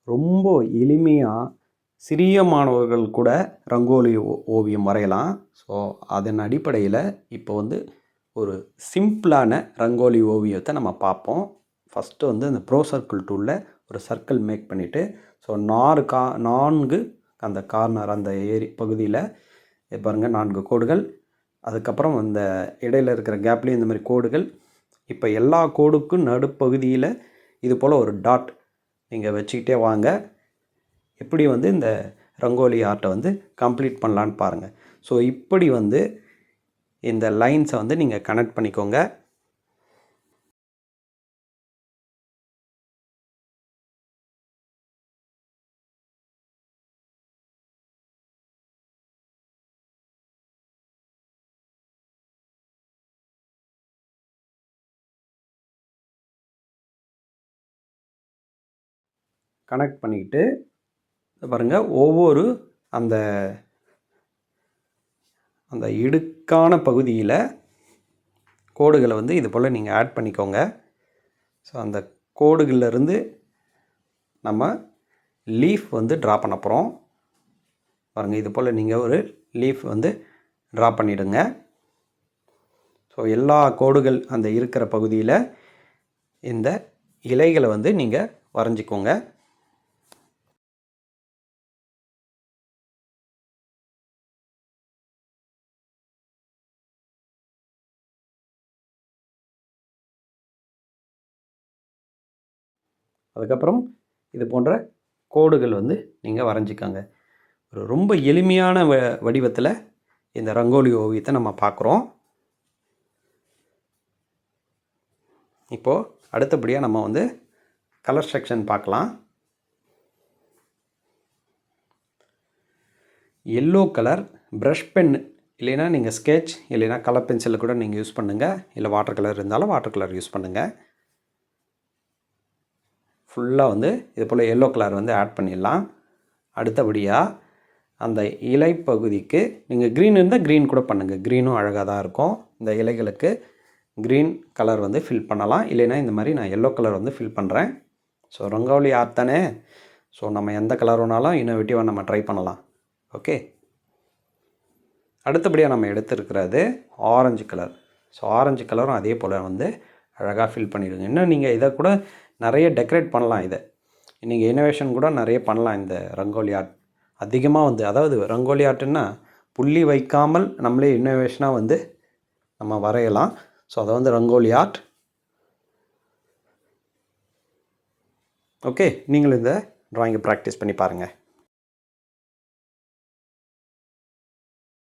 ரொம்ப எளிமையாக சிறிய மாணவர்கள் கூட ரங்கோலி ஓவியம் வரையலாம். ஸோ அதன் அடிப்படையில் இப்போ வந்து ஒரு சிம்பிளான ரங்கோலி ஓவியத்தை நம்ம பார்ப்போம். ஃபஸ்ட்டு வந்து இந்த ப்ரோ சர்க்கிள் டூலில் ஒரு சர்க்கிள் மேக் பண்ணிவிட்டு, ஸோ 4 அந்த கார்னர் அந்த பகுதியில் பாருங்கள் 4 கோடுகள், அதுக்கப்புறம் அந்த இடையில் இருக்கிற கேப்லேயும் இந்த மாதிரி கோடுகள். இப்போ எல்லா கோடுக்கும் நடுப்பகுதியில் இது போல் ஒரு டாட் நீங்கள் வச்சுக்கிட்டே வாங்க. எப்படி வந்து இந்த ரங்கோலி ஆர்ட்டை வந்து கம்ப்ளீட் பண்ணலான்னு பாருங்கள். ஸோ இப்படி வந்து இந்த லைன்ஸை வந்து நீங்கள் கனெக்ட் பண்ணிக்கோங்க. கனெக்ட் பண்ணிக்கிட்டு பாருங்கள், ஒவ்வொரு அந்த அந்த இடுக்கான பகுதியில் கோடுகளை வந்து இது போல் நீங்கள் ஆட் பண்ணிக்கோங்க. ஸோ அந்த கோடுகள்லேருந்து நம்ம லீஃப் வந்து ட்ரா பண்ண போகிறோம். பாருங்கள், இது போல் நீங்கள் ஒரு லீஃப் வந்து ட்ரா பண்ணிவிடுங்க. ஸோ எல்லா கோடுகள் அந்த இருக்கிற பகுதியில் இந்த இலைகளை வந்து நீங்கள் வரைஞ்சிக்கோங்க. அதுக்கப்புறம் இது போன்ற கோடுகள் வந்து நீங்கள் வரைஞ்சிக்கோங்க. ஒரு ரொம்ப எளிமையான வடிவத்தில் இந்த ரங்கோலி ஓவியத்தை நம்ம பார்க்குறோம். இப்போது அடுத்தபடியாக நம்ம வந்து கலர் செக்ஷன் பார்க்கலாம். எல்லோ கலர் ப்ரஷ் பென் இல்லைன்னா நீங்கள் ஸ்கெட்ச் இல்லைன்னா கலர் பென்சிலில் கூட நீங்கள் யூஸ் பண்ணுங்கள். இல்லை வாட்டர் கலர் இருந்தாலும் வாட்டர் கலர் யூஸ் பண்ணுங்கள். ஃபுல்லாக வந்து இது போல் எல்லோ கலர் வந்து ஆட் பண்ணிடலாம். அடுத்தபடியாக அந்த இலை பகுதிக்கு நீங்கள் க்ரீன் இருந்தால் க்ரீன் கூட பண்ணுங்கள். க்ரீனும் அழகாக தான் இருக்கும். இந்த இலைகளுக்கு க்ரீன் கலர் வந்து ஃபில் பண்ணலாம். இல்லைன்னா இந்த மாதிரி நான் எல்லோ கலர் வந்து ஃபில் பண்ணுறேன். ஸோ ரங்கோலி ஆர்ட் தானே, ஸோ நம்ம எந்த கலர் வேணாலும் இன்னோவேட்டிவாக நம்ம ட்ரை பண்ணலாம். ஓகே, அடுத்தபடியாக நம்ம எடுத்துருக்கிறது ஆரஞ்சு கலர். ஸோ ஆரஞ்சு கலரும் அதே போல் வந்து அழகாக ஃபில் பண்ணிவிடுங்க. இன்னும் நீங்கள் இதை கூட நிறைய டெக்கரேட் பண்ணலாம். இதை நீங்கள் இனோவேஷன் கூட நிறைய பண்ணலாம். இந்த ரங்கோலி ஆர்ட் அதிகமாக வந்து, அதாவது ரங்கோலி ஆர்ட்டுன்னா புள்ளி வைக்காமல் நம்மளே இன்னோவேஷனாக வந்து நம்ம வரையலாம். ஸோ அதை வந்து ரங்கோலி ஆர்ட். ஓகே, நீங்களும் இந்த ட்ராயிங்கை ப்ராக்டிஸ் பண்ணி பாருங்கள்.